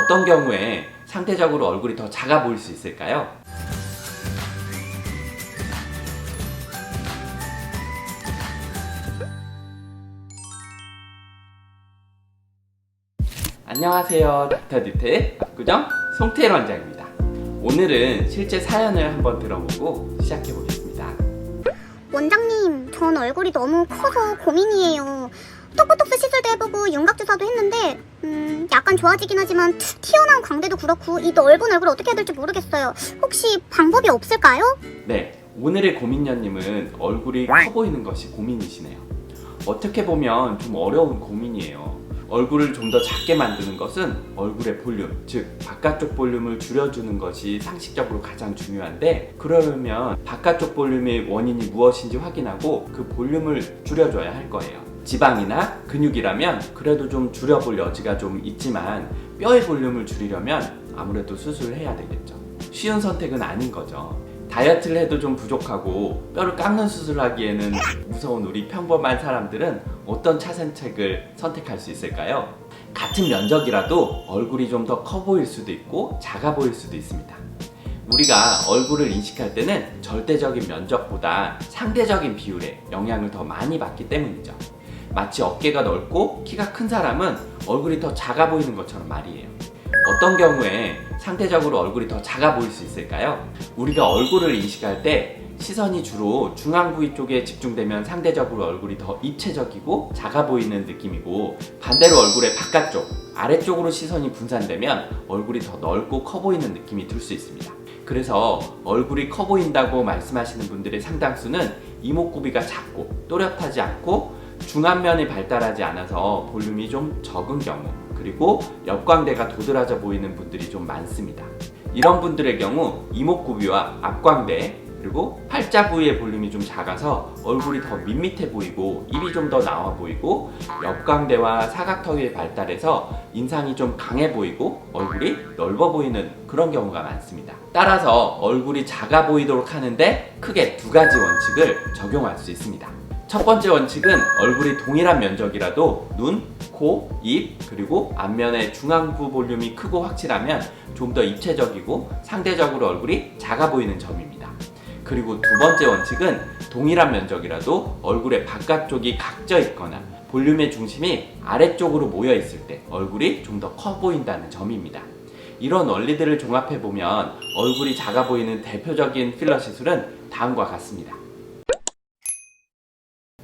어떤 경우에 상대적으로 얼굴이 더 작아 보일 수 있을까요? 안녕하세요, 닥터디테일 압구정 송태일 원장입니다. 오늘은 실제 사연을 한번 들어보고 시작해 보겠습니다. 원장님, 전 얼굴이 너무 커서 고민이에요. 턱보톡스 시술도 해보고 윤곽주사도 했는데 약간 좋아지긴 하지만 툭 튀어나온 광대도 그렇고 이 넓은 얼굴 어떻게 해야 될지 모르겠어요. 혹시 방법이 없을까요? 네, 오늘의 고민녀님은 얼굴이 커 보이는 것이 고민이시네요. 어떻게 보면 좀 어려운 고민이에요. 얼굴을 좀 더 작게 만드는 것은 얼굴의 볼륨, 즉 바깥쪽 볼륨을 줄여주는 것이 상식적으로 가장 중요한데, 그러려면 바깥쪽 볼륨의 원인이 무엇인지 확인하고 그 볼륨을 줄여줘야 할 거예요. 지방이나 근육이라면 그래도 좀 줄여볼 여지가 좀 있지만 뼈의 볼륨을 줄이려면 아무래도 수술을 해야 되겠죠. 쉬운 선택은 아닌 거죠. 다이어트를 해도 좀 부족하고 뼈를 깎는 수술을 하기에는 무서운 우리 평범한 사람들은 어떤 차선책을 선택할 수 있을까요? 같은 면적이라도 얼굴이 좀 더 커 보일 수도 있고 작아 보일 수도 있습니다. 우리가 얼굴을 인식할 때는 절대적인 면적보다 상대적인 비율에 영향을 더 많이 받기 때문이죠. 마치 어깨가 넓고 키가 큰 사람은 얼굴이 더 작아 보이는 것처럼 말이에요. 어떤 경우에 상대적으로 얼굴이 더 작아 보일 수 있을까요? 우리가 얼굴을 인식할 때 시선이 주로 중앙 부위 쪽에 집중되면 상대적으로 얼굴이 더 입체적이고 작아 보이는 느낌이고, 반대로 얼굴의 바깥쪽, 아래쪽으로 시선이 분산되면 얼굴이 더 넓고 커 보이는 느낌이 들 수 있습니다. 그래서 얼굴이 커 보인다고 말씀하시는 분들의 상당수는 이목구비가 작고 또렷하지 않고 중안면이 발달하지 않아서 볼륨이 좀 적은 경우, 그리고 옆광대가 도드라져 보이는 분들이 좀 많습니다. 이런 분들의 경우 이목구비와 앞광대 그리고 팔자 부위의 볼륨이 좀 작아서 얼굴이 더 밋밋해 보이고 입이 좀 더 나와 보이고 옆광대와 사각턱이 발달해서 인상이 좀 강해 보이고 얼굴이 넓어 보이는 그런 경우가 많습니다. 따라서 얼굴이 작아 보이도록 하는데 크게 두 가지 원칙을 적용할 수 있습니다. 첫 번째 원칙은 얼굴이 동일한 면적이라도 눈, 코, 입, 그리고 앞면의 중앙부 볼륨이 크고 확실하면 좀 더 입체적이고 상대적으로 얼굴이 작아 보이는 점입니다. 그리고 두 번째 원칙은 동일한 면적이라도 얼굴의 바깥쪽이 각져 있거나 볼륨의 중심이 아래쪽으로 모여 있을 때 얼굴이 좀 더 커 보인다는 점입니다. 이런 원리들을 종합해보면 얼굴이 작아 보이는 대표적인 필러 시술은 다음과 같습니다.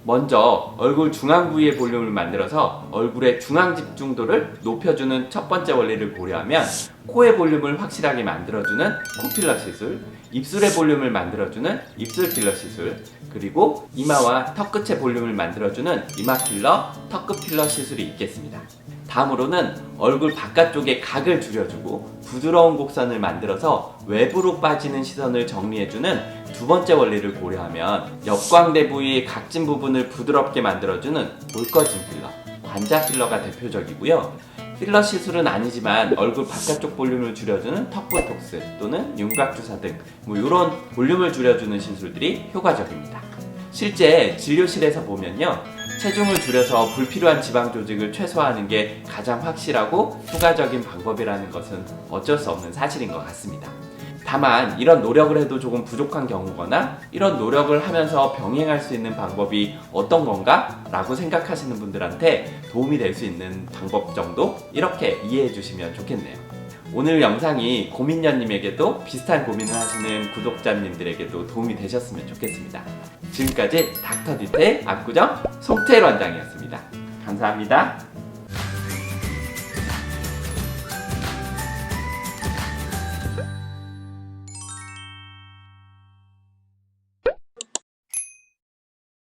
먼저 얼굴 중앙 부위의 볼륨을 만들어서 얼굴의 중앙 집중도를 높여주는 첫 번째 원리를 고려하면 코의 볼륨을 확실하게 만들어주는 코 필러 시술, 입술의 볼륨을 만들어주는 입술 필러 시술, 그리고 이마와 턱끝의 볼륨을 만들어주는 이마 필러, 턱끝 필러 시술이 있겠습니다. 다음으로는 얼굴 바깥쪽에 각을 줄여주고 부드러운 곡선을 만들어서 외부로 빠지는 시선을 정리해주는 두 번째 원리를 고려하면 옆광대 부위의 각진 부분을 부드럽게 만들어주는 볼거진 필러, 관자 필러가 대표적이고요. 필러 시술은 아니지만 얼굴 바깥쪽 볼륨을 줄여주는 턱보톡스 또는 윤곽주사 등 이런 볼륨을 줄여주는 시술들이 효과적입니다. 실제 진료실에서 보면요, 체중을 줄여서 불필요한 지방 조직을 최소화하는 게 가장 확실하고 효과적인 방법이라는 것은 어쩔 수 없는 사실인 것 같습니다. 다만 이런 노력을 해도 조금 부족한 경우거나 이런 노력을 하면서 병행할 수 있는 방법이 어떤 건가? 라고 생각하시는 분들한테 도움이 될 수 있는 방법 정도 이렇게 이해해 주시면 좋겠네요. 오늘 영상이 고민녀님에게도 비슷한 고민을 하시는 구독자님들에게도 도움이 되셨으면 좋겠습니다. 지금까지 닥터디테일 압구정 송태일 원장이었습니다. 감사합니다.